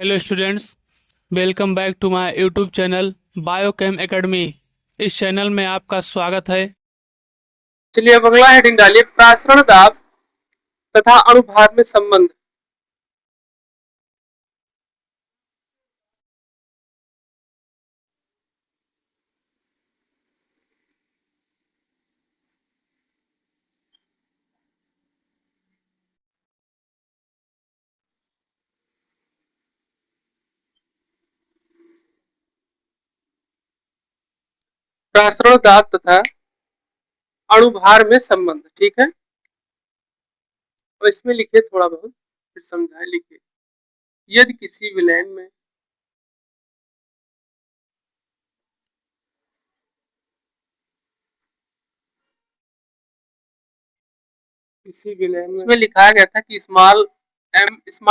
Hello students, welcome back to my YouTube channel biochem academy. इस चैनल में आपका स्वागत है। चलिए अब अगला हेडिंग डालिए, प्रासरण दाब तथा अणुभार में संबंध। प्रासरण दाब तथा अणुभार में संबंध। ठीक है, और इसमें लिखिए थोड़ा बहुत फिर समझाए। लिखिए, यदि किसी विलयन में इसमें लिखाया गया था कि small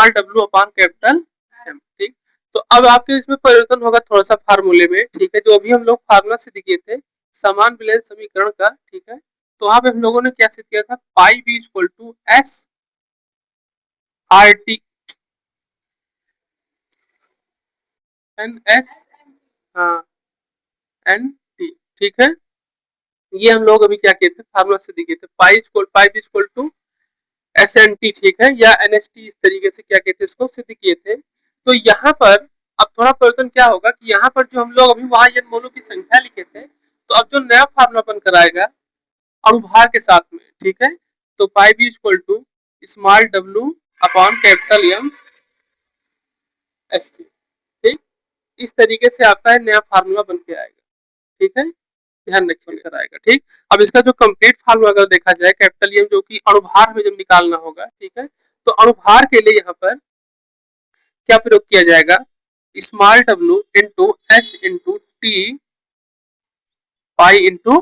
W upon capital M. ठीक, तो अब आपके इसमें परिवर्तन होगा थोड़ा सा फार्मूले में। ठीक है, जो अभी हम लोग फार्मूला से दिए थे समान विलयन समीकरण का। ठीक है, तो वहां पे हम लोगों ने क्या सिद्ध किया था, pi B equal to S R T N S, हाँ, एन टी। ठीक है, ये हम लोग अभी क्या किए थे, फार्मूला से दिए थे pi equal to S N T. ठीक है, या एन एस टी, इस तरीके से क्या किए थे, इसको सिद्ध किए थे। तो यहाँ पर अब थोड़ा परिवर्तन क्या होगा कि यहाँ पर जो हम लोग अभी वहां एन मोलों की संख्या लिखे थे, तो अब जो नया फार्मूला बनकर आएगा अणुभार के साथ में। ठीक है, तो pi B equal to small W upon capital M S T. ठीक, इस तरीके से आपका नया फार्मूला बन के आएगा। ठीक है, ध्यान रखिए कराएगा। ठीक, अब इसका जो कंप्लीट फार्मूला अगर देखा जाए कैपिटल एम, जो कि अणुभार में जब निकालना होगा। ठीक है, तो अणुभार के लिए यहाँ पर क्या प्रयोग किया जाएगा, small W into S into T pi into.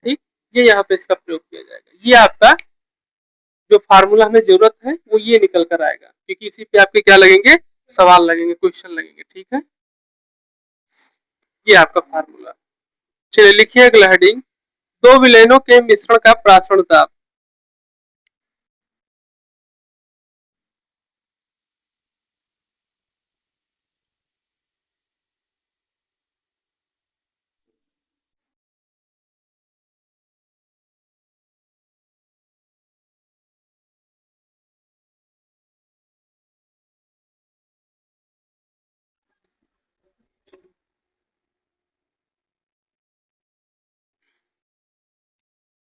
ठीक, ये यहाँ पे इसका प्रयोग किया जाएगा। ये आपका जो फार्मूला हमें जरूरत है वो ये निकल कर आएगा, क्योंकि इसी पे आपके क्या लगेंगे, सवाल लगेंगे, क्वेश्चन लगेंगे। ठीक है, ये आपका फार्मूला। चलिए लिखिए अगला हेडिंग, दो विलयनों के मिश्रण का प्रासरण दाब।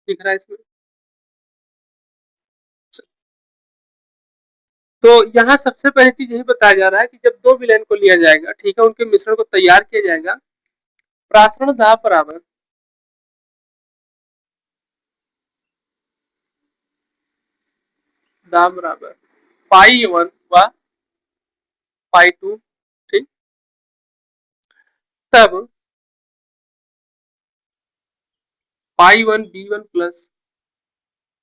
दिख रहा है इसमें। तो यहाँ सबसे पहली चीज यही बताया जा रहा है कि जब दो विलयन को लिया जाएगा, ठीक है, उनके मिश्रण को तैयार किया जाएगा, प्रासरण दाब बराबर पाई वन व पाई टू। ठीक, तब pi one B one plus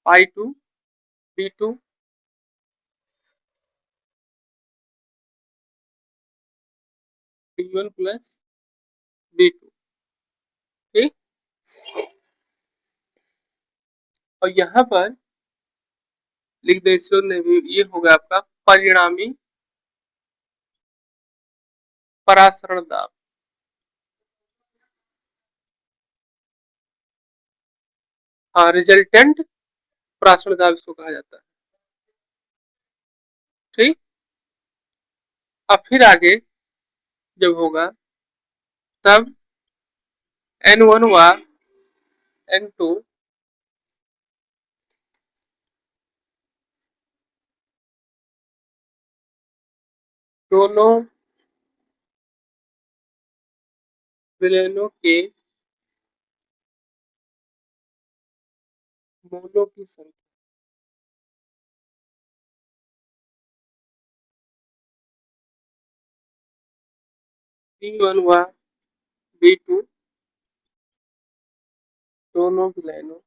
pi two B two B one plus B two. ठीक, और यहाँ पर लिख दे ने भी, ये होगा आपका परिणामी परासरण दाब। हाँ, रिजल्टेंट परासरण दाब इसको कहा जाता है। ठीक, अब फिर आगे जब होगा तब एन वन व एन टू दोनों विलयनों के मोलों की संख्या बी वन व बी टू दोनों विलयनों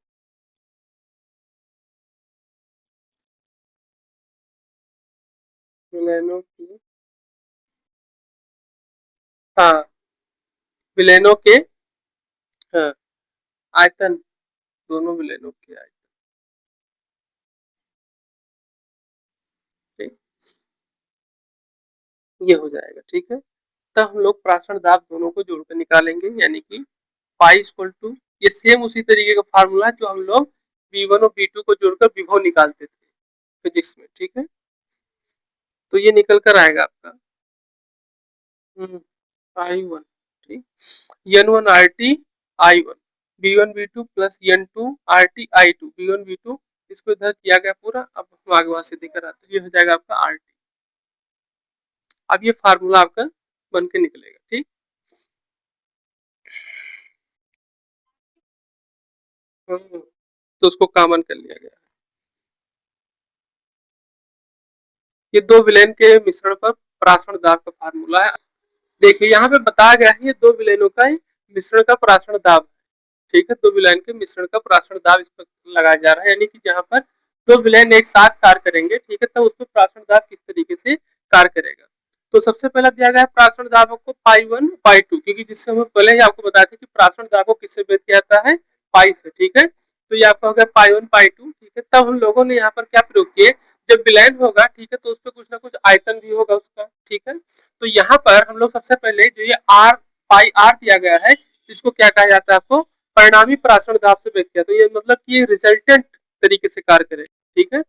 की, हाँ, विलयनों के, हाँ, आयतन, दोनों विलयनों के आयतन। ठीक, ये हो जाएगा। ठीक है, तब हम लोग प्राशर दाब दोनों को जोड़कर निकालेंगे, यानी कि पाई इक्वल टू, ये सेम उसी तरीके का फार्मूला जो हम लोग V1 और V2 को जोड़कर विभव निकालते थे फिजिक्स में। ठीक है, तो ये निकल कर आएगा आपका I1, ठीक, N1 RT I1, V1 V2 plus N2 RT I2, V1 V2 इसको इधर किया गया पूरा। अब हम आगे वहां से देकर आते हैं, ये हो जाएगा आपका RT। अब ये फार्मूला आपका बन के निकलेगा। ठीक, तो उसको कॉमन कर लिया गया। ये दो विलेन के मिश्रण पर प्राशर दाब का फार्मूला है। देखिए यहाँ पे बताया गया है, ये दो विलेनों का मिश्रण का प्राशर दाब। ठीक है, दो विलेन के मिश्रण का प्राशर दाब इस पर लगाया जा रहा है, यानी कि जहां पर दो विलेन एक साथ कार्य करेंगे, ठीक है, तब उसमें प्राशर दाब किस तरीके से कार्य करेगा। तो सबसे पहला दिया गया है प्राशर दाब आपको पाई 1 पाई 2, क्योंकि जिससे हम पहले ही आपको बताया था कि प्राशर दाब को किससे भेद किया जाता है, पाई से। ठीक है, तो ये आपका हो गया पाई 1 पाई 2। ठीक है, तब हम लोगों ने यहाँ पर क्या प्रयोग किए, जब विलेन होगा, ठीक है, तो उसपे कुछ ना कुछ आयतन भी होगा उसका। ठीक है, तो यहाँ पर हम लोग सबसे पहले जो ये आर पाई आर दिया गया है, इसको क्या कहा जाता है आपको, परिणामी प्राशर दाब से भेद किया। तो ये मतलब कि ये रिजल्टेंट तरीके से कार्य करेगा। ठीक है,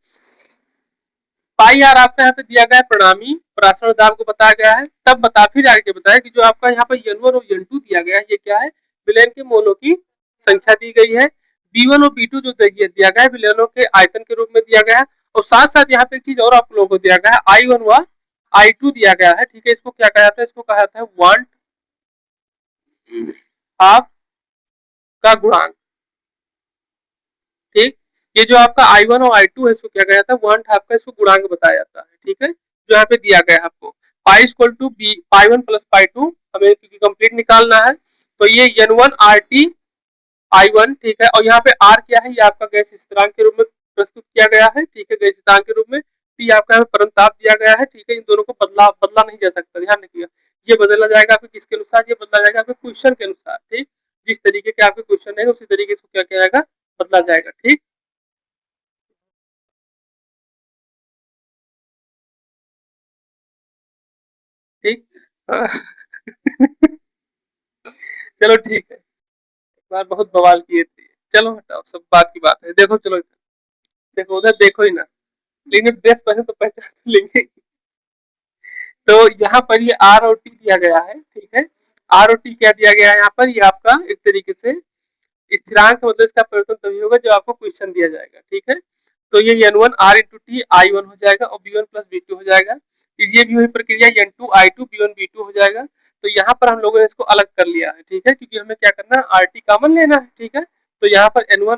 पाई आर आपका यहाँ पे दिया गया है, परिणामी प्राशर दाब को बताया गया है। तब बता फिर आगे बताया कि जो आपका यहाँ पर N1 और N2 दिया गया है, ये क्या है, विलेन के मोलों की संख्या दी गई है। B1 और B2 जो दिया गया है, विलेनों के आयतन के रूप में दिया गया है। और साथ साथ यहाँ पे एक चीज और आप लोगों को दिया गया है, I1 व I2 दिया गया है। ठीक है, इसको क्या कहा जाता है, इसको कहा जाता है वांट हाफ का गुणांक। ठीक, ये जो आपका I1 और I2 है, इसको क्या कहा जाता है, वन हाफ का, इसको गुणांक बताया जाता है। ठीक है, जो यहाँ पे दिया गया है आपको pi equal to B pi 1 plus pi 2, हमें क्योंकि कंप्लीट निकालना है, तो ये N1 RT I1। ठीक है, और यहाँ पे R क्या है, ये आपका गैस स्थिरांक के रूप में प्रस्तुत किया गया है। ठीक है, गैस स्थिरांक के रूप में। T आपका यहाँ परम ताप दिया गया है। ठीक है, इन दोनों को बदला नहीं जा सकता, ध्यान रखिएगा। ये बदला जाएगा आपके किसके अनुसार, ये बदला जाएगा आपके क्वेश्चन के अनुसार। ठीक, जिस तरीके के आपके क्वेश्चन है, उसी तरीके से क्या किया जाएगा, बदला जाएगा। ठीक, ठीक। चलो ठीक है, एक बार बहुत बवाल किए थे। चलो हटाओ, सब बात की बात है। देखो, चलो इधर देखो, उधर देखो ही ना, लेकिन ड्रेस पहने तो पहचान तो लेंगे। तो यहाँ पर ये आर और टी दिया गया है। ठीक है, आर और टी क्या दिया गया है यहाँ पर, ये आपका एक तरीके से स्थिरांक, मतलब इसका परिवर्तन तभी होगा जब आपको क्वेश्चन दिया जाएगा। ठीक है, तो ये N1 R into T I1 हो जाएगा और B1 प्लस B2 हो जाएगा। ये भी वही प्रक्रिया N2 I2 B1 B2 हो जाएगा। तो यहाँ पर हम लोगों ने इसको अलग कर लिया है। ठीक है, क्योंकि हमें क्या करना है, RT कॉमन लेना है। ठीक है, तो यहाँ पर N1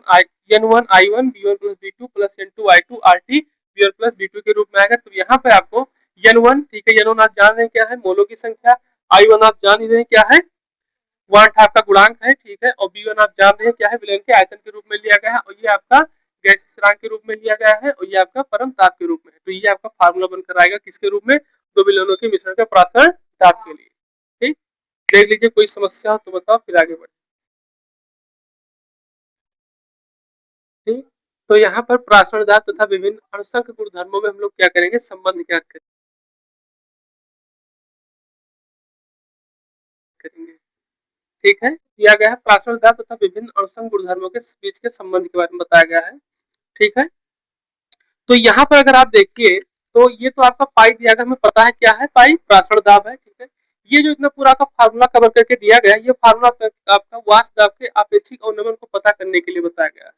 I1 B1 plus B2 plus N2 I2 RT B1 plus B2 के रूप में आएगा। तो यहाँ पे आपको N1, ठीक है, N1 आप जान रहे हैं क्या है, मोलों की संख्या। I1 आप जान ही रहे हैं क्या है, वन हाफ का गुणांक है। ठीक है, और B1 आप जान रहे हैं क्या है, विलयन के आयतन के रूप में लिया गया है, और ये आपका गैस स्थिरांक के रूप में लिया गया है, और ये आपका परम ताप के रूप में है। तो ये आपका फार्मूला बनकर आएगा किसके रूप में, दो विलयनों के मिश्रण का प्राशर ताप के लिए। ठीक, देख लीजिए, कोई समस्या हो तो बताओ, फिर आगे बढ़े। ठीक, तो यहाँ पर प्राशर दाब तथा विभिन्न अणुसंख गुणधर्मों में हम लोग क्या करेंगे, संबंध ज्ञात करेंगे। ठीक है, दिया गया है प्राशर दाब तथा विभिन्न अणुसंख गुणधर्मों के बीच के संबंध के बारे में बताया गया है। ठीक है, तो यहाँ पर अगर आप देखिए, तो ये तो आपका पाई दिया गया, हमें पता है क्या है, पाई प्राशर दाब है। ठीक है, ये जो इतना पूरा का फार्मूला कवर करके दिया गया है, ये फार्मूला आपका वाष्प दाब के अपेक्षिक अवनमन को पता करने के लिए बताया गया है।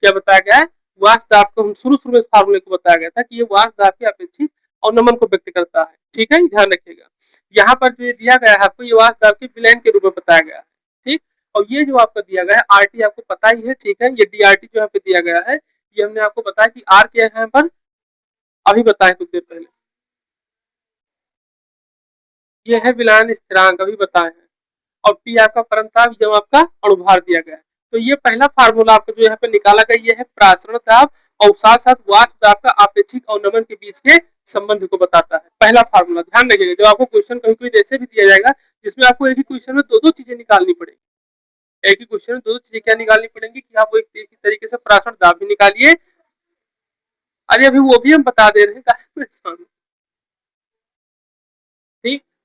क्या बताया गया है, वाष्प दाब को हम शुरू में इस फार्मूले को बताया गया था कि ये वाष्प दाब के अपेक्षिक अवनमन को व्यक्त करता है। ठीक है, ध्यान रखिएगा। यहाँ पर जो ये दिया गया है आपको, ये वाष्प दाब के विलयन के रूप में बताया गया है। ठीक, और ये जो आपका दिया गया है आरटी, आपको पता ही है। ठीक है, ये डीआरटी जो यहाँ पे दिया गया है, ये हमने आपको बताया कि आर क्या है यहाँ पर, अभी बताया कुछ देर पहले, ये है विलयन स्थिरांक, अभी बताए हैं। और टी आपका परमताप, जब आपका अणुभार दिया गया है। तो ये पहला फार्मूला आपका जो यहाँ पे निकाला गया, ये है प्रासरण दाब और साथ साथ वाष्प दाब का अपेक्षिक अवनमन के बीच के संबंध को बताता है। पहला फार्मूला ध्यान रखिएगा, जब आपको क्वेश्चन कभी कोई ऐसे भी दिया जाएगा जिसमें आपको एक ही क्वेश्चन में दो दो चीजें निकालनी पड़ेगी, एक ही क्वेश्चन में दो दो चीजें क्या निकालनी पड़ेंगी, कि आप एक ही तरीके से प्रासरण दाब भी निकालिए। अरे अभी वो भी हम बता दे रहे हैं, काहे परेशान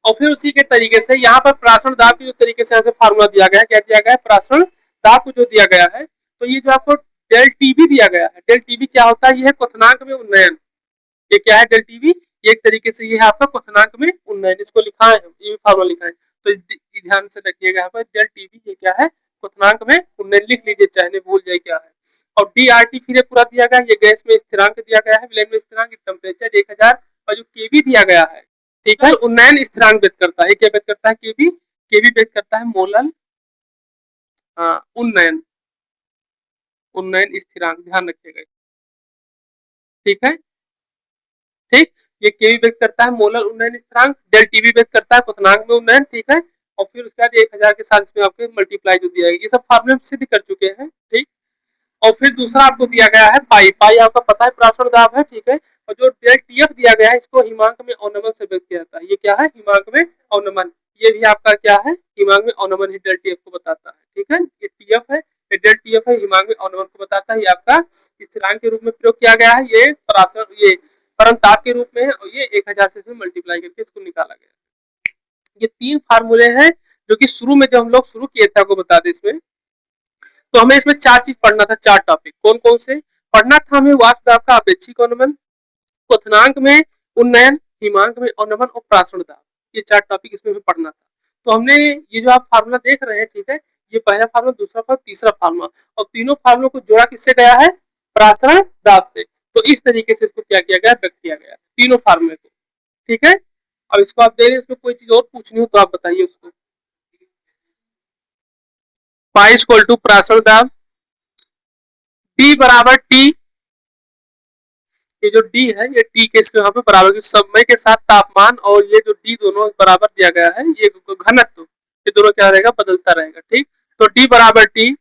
और फिर उसी के तरीके से यहाँ पर प्रासरण दाब की जो तरीके से यहाँ से फार्मूला दिया गया है, क्या दिया गया है, प्रासरण दाब को जो दिया गया है, तो ये जो आपको डेल टीबी दिया गया है, डेल टीबी क्या होता है, ये है क्वथनांक में उन्नयन। ये क्या है डेल टीबी, ये एक तरीके से ये है आपका क्वथनांक में उन्नयन, इसको लिखा है, ये फार्मूला लिखा है, तो ध्यान से रखिएगा यहाँ पर डेल टीबी ये क्या है, क्वथनांक में उन्नयन लिख लीजिए, चाहे नहीं भूल जाए क्या है। और DRT फिर पूरा दिया गया है, ये गैस में स्थिरांक दिया गया है, विलयन में स्थिरांक, टेम्परेचर 1000 और जो केबी दिया गया है, ठीक है, उन्नयन स्थिरांक व्यक्त करता है, क्या व्यक्त करता है, केबी, केबी व्यक्त करता है मोलल उन्नयन, उन्नयन स्थिरांक, ध्यान रखिएगा, ठीक है, ठीक, ये केबी व्यक्त करता है मोलल उन्नयन स्थिरांक, डेल टीबी व्यक्त करता है क्वथनांक में उन्नयन, ठीक है, और फिर उसके बाद 1000 के साथ इसमें आपके मल्टीप्लाई जो दिया गया, ये सब फार्मूले हम सिद्ध कर चुके हैं, ठीक। और फिर दूसरा आपको दिया गया है पाई, पाई आपका पता है प्रासरण दाब है, ठीक है, और जो डेल टीएफ दिया गया है इसको हिमांक में अवनमन से व्यक्त किया जाता है, ये क्या है, हिमांक में अवनमन, ये भी आपका क्या है, हिमांक में अवनमन ही डेल टीएफ को बताता है, ठीक है, ये टीएफ है, ये डेल टीएफ है, हिमांक में अवनमन को बताता है, ये आपका स्थिरांक के रूप में प्रयोग किया गया है, ये प्रासरण, ये परम ताप के रूप में है, और ये 1000 से मल्टीप्लाई करके इसको निकाला गया। ये 3 फार्मूले हैं जो कि शुरू में जब हम लोग शुरू किए थे, आपको बता दें इसमें, तो हमें इसमें 4 चीज पढ़ना था, 4 टॉपिक, कौन कौन से पढ़ना था हमें, वाष्प दाब का अपेक्षिक अवनमन, क्वथनांक में उन्नयन, हिमांक में अवनमन और प्रासरण दाब, ये 4 टॉपिक इसमें हमें पढ़ना था। तो हमने ये जो आप फार्मूला देख रहे हैं, ठीक है, ये पहला फार्मूला, दूसरा फार्मूला, तीसरा फार्मूला, और तीनों फार्मूलों को जोड़ा किससे गया है, प्रासरण दाब से, तो इस तरीके से इसको क्या किया गया, व्यक्त किया गया तीनों फार्मूले को, ठीक है। अब इसको आप दे रहे हैं, इसमें कोई चीज और पूछनी हो तो आप बताइए उसको। पाई इक्वल टू प्रासरण दाब, टी बराबर टी, ये जो डी है ये टी के इसके यहाँ पे बराबर की समय के साथ तापमान, और ये जो डी दोनों बराबर दिया गया है, ये घनत्व, ये दोनों क्या रहेगा, बदलता रहेगा, ठीक। तो डी बराबर टी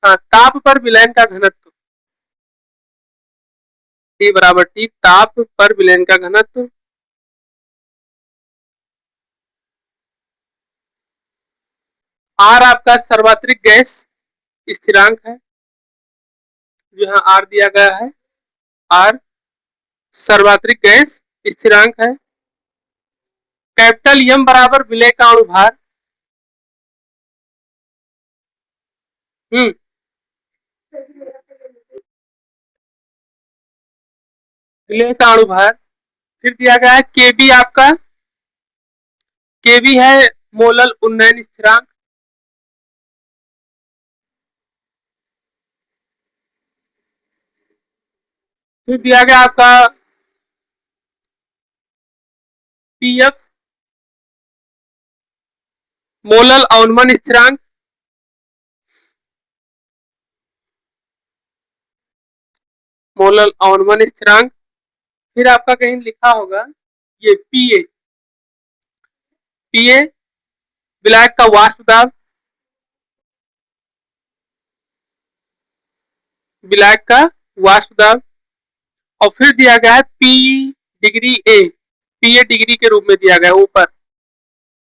ताप पर विलयन का घनत्व, टी बराबर टी ताप पर विलयन का घनत्व, आर आपका सर्वात्रिक गैस स्थिरांक है, जो यहाँ आर दिया गया है, आर सर्वात्रिक गैस स्थिरांक है, कैपिटल एम बराबर विलय का अणुभार, विलय का अणुभार, फिर दिया गया है केबी, आपका केबी है मोलल उन्नयन स्थिरांक, फिर दिया गया आपका पीएफ मोलल अवनमन स्थिरांक, मोलल अवनमन स्थिरांक, फिर आपका कहीं लिखा होगा ये पीए, पीए विलायक का वाष्प दाब, विलायक का वाष्प दाब, और फिर दिया गया है पी डिग्री ए, पीए डिग्री के रूप में दिया गया है ऊपर,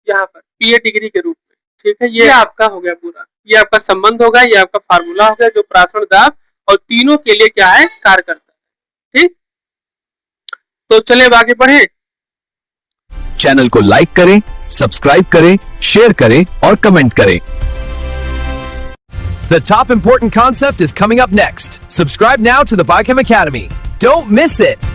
यहाँ पर पीए डिग्री के रूप में, ठीक है, ये आपका हो गया पूरा, ये आपका संबंध होगा, ये आपका फार्मूला हो गया जो प्रासरण दाब और तीनों के लिए क्या है, कार्य करता है, ठीक। तो चले अब आगे बढ़े, चैनल को लाइक करें, सब्सक्राइब करें, शेयर करें और कमेंट करें। The top important concept is coming up next. Subscribe now to the Biochem Academy. Don't miss it.